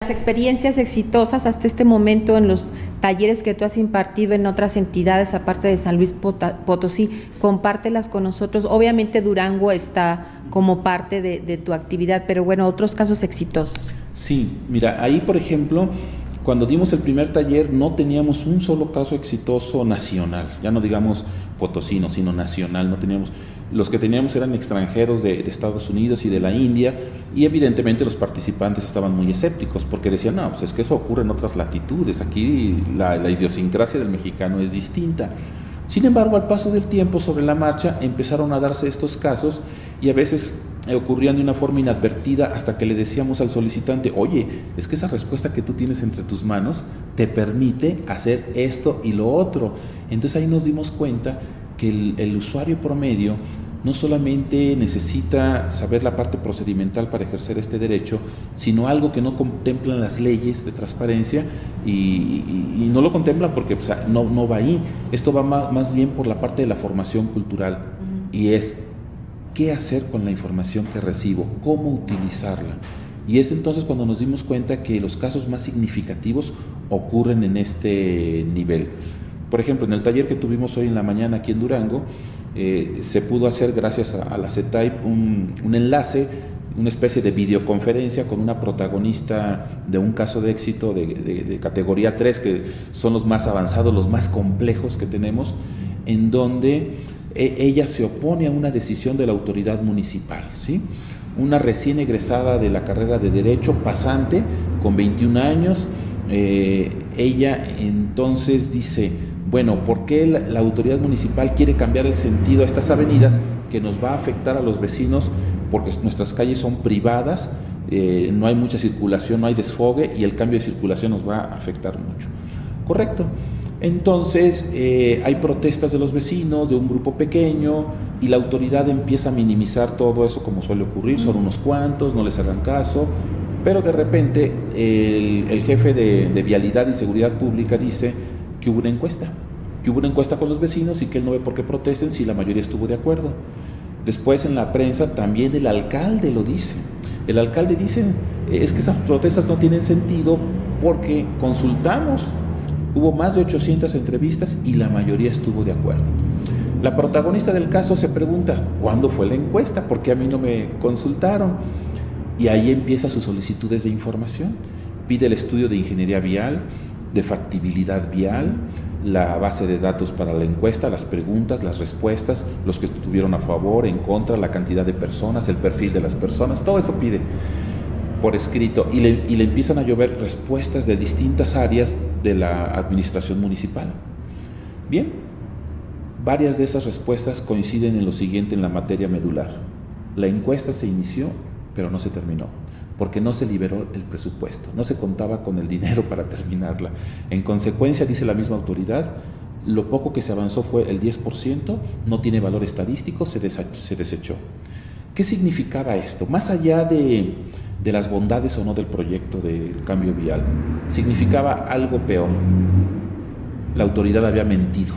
Las experiencias exitosas hasta este momento en los talleres que tú has impartido en otras entidades, aparte de San Luis Potosí, compártelas con nosotros. Obviamente Durango está como parte de tu actividad, pero bueno, otros casos exitosos. Sí, mira, ahí por ejemplo, cuando dimos el primer taller no teníamos un solo caso exitoso nacional, ya no digamos potosino, sino nacional, no teníamos. Los que teníamos eran extranjeros de Estados Unidos y de la India, y evidentemente los participantes estaban muy escépticos porque decían, no, pues es que eso ocurre en otras latitudes, aquí la idiosincrasia del mexicano es distinta. Sin embargo, al paso del tiempo, sobre la marcha, empezaron a darse estos casos y a veces ocurrían de una forma inadvertida hasta que le decíamos al solicitante, oye, es que esa respuesta que tú tienes entre tus manos te permite hacer esto y lo otro. Entonces ahí nos dimos cuenta que el usuario promedio no solamente necesita saber la parte procedimental para ejercer este derecho, sino algo que no contemplan las leyes de transparencia y no lo contemplan porque no va ahí. Esto va más bien por la parte de la formación cultural y es qué hacer con la información que recibo, cómo utilizarla. Y es entonces cuando nos dimos cuenta que los casos más significativos ocurren en este nivel. Por ejemplo, en el taller que tuvimos hoy en la mañana aquí en Durango, se pudo hacer gracias a la CETAIP un enlace, una especie de videoconferencia con una protagonista de un caso de éxito de categoría 3, que son los más avanzados, los más complejos que tenemos, en donde ella se opone a una decisión de la autoridad municipal, ¿sí? Una recién egresada de la carrera de Derecho, pasante, con 21 años, ella entonces dice, bueno, ¿por qué la autoridad municipal quiere cambiar el sentido a estas avenidas que nos va a afectar a los vecinos? Porque nuestras calles son privadas, no hay mucha circulación, no hay desfogue y el cambio de circulación nos va a afectar mucho. Correcto. Entonces hay protestas de los vecinos, de un grupo pequeño, y la autoridad empieza a minimizar todo eso como suele ocurrir, son unos cuantos, no les hagan caso, pero de repente el jefe de Vialidad y Seguridad Pública dice que hubo una encuesta con los vecinos y que él no ve por qué protesten si la mayoría estuvo de acuerdo. Después en la prensa también el alcalde lo dice. El alcalde dice, es que esas protestas no tienen sentido porque consultamos, hubo más de 800 entrevistas y la mayoría estuvo de acuerdo. La protagonista del caso se pregunta, ¿cuándo fue la encuesta? ¿Por qué a mí no me consultaron? Y ahí empieza sus solicitudes de información. Pide el estudio de ingeniería vial, de factibilidad vial, la base de datos para la encuesta, las preguntas, las respuestas, los que estuvieron a favor, en contra, la cantidad de personas, el perfil de las personas, todo eso pide por escrito y le empiezan a llover respuestas de distintas áreas de la administración municipal. Bien, varias de esas respuestas coinciden en lo siguiente en la materia medular. La encuesta se inició, pero no se terminó, porque no se liberó el presupuesto, no se contaba con el dinero para terminarla. En consecuencia, dice la misma autoridad, lo poco que se avanzó fue el 10%, no tiene valor estadístico, se desechó. ¿Qué significaba esto? Más allá de las bondades o no del proyecto de cambio vial, significaba algo peor. La autoridad había mentido.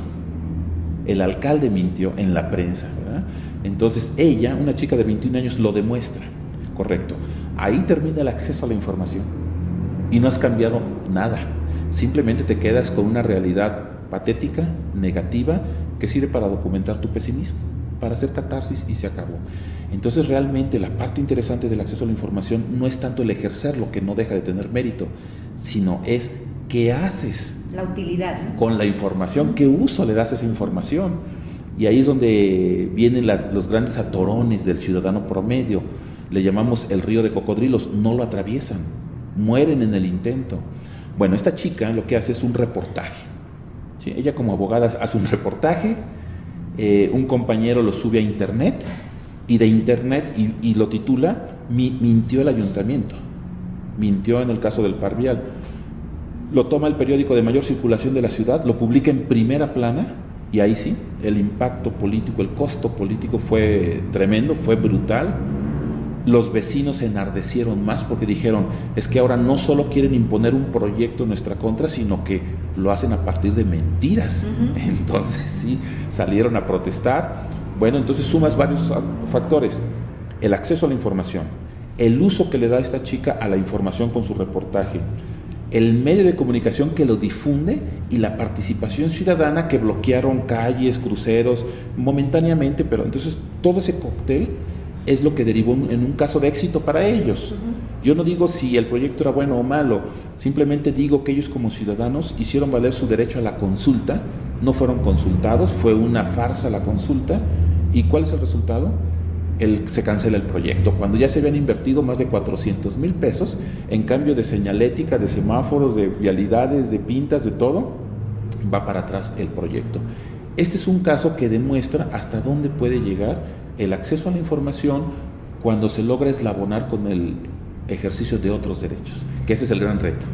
El alcalde mintió en la prensa, ¿verdad? Entonces ella, una chica de 21 años, lo demuestra. Correcto. Ahí termina el acceso a la información y no has cambiado nada. Simplemente te quedas con una realidad patética, negativa, que sirve para documentar tu pesimismo, para hacer catarsis y se acabó. Entonces realmente la parte interesante del acceso a la información no es tanto el ejercerlo, que no deja de tener mérito, sino es qué haces. La utilidad, ¿no? Con la información, qué uso le das a esa información. Y ahí es donde vienen los grandes atorones del ciudadano promedio. Le llamamos el río de cocodrilos, no lo atraviesan, mueren en el intento. Bueno, esta chica lo que hace es un reportaje, ¿sí? Ella como abogada hace un reportaje, un compañero lo sube a internet y de internet y lo titula mintió el ayuntamiento, mintió en el caso del par vial. Lo toma el periódico de mayor circulación de la ciudad, lo publica en primera plana y ahí sí, el impacto político, el costo político fue tremendo, fue brutal. Los vecinos se enardecieron más porque dijeron, es que ahora no solo quieren imponer un proyecto en nuestra contra, sino que lo hacen a partir de mentiras. Entonces sí, salieron a protestar. Bueno, entonces sumas varios factores. El acceso a la información, el uso que le da esta chica a la información con su reportaje, el medio de comunicación que lo difunde y la participación ciudadana que bloquearon calles, cruceros momentáneamente, pero entonces todo ese cóctel es lo que derivó en un caso de éxito para ellos. Yo no digo si el proyecto era bueno o malo, simplemente digo que ellos como ciudadanos hicieron valer su derecho a la consulta, no fueron consultados, fue una farsa la consulta. ¿Y cuál es el resultado? Se cancela el proyecto, cuando ya se habían invertido más de 400,000 pesos en cambio de señalética, de semáforos, de vialidades, de pintas, de todo, va para atrás el proyecto. Este es un caso que demuestra hasta dónde puede llegar el acceso a la información cuando se logra eslabonar con el ejercicio de otros derechos, que ese es el gran reto.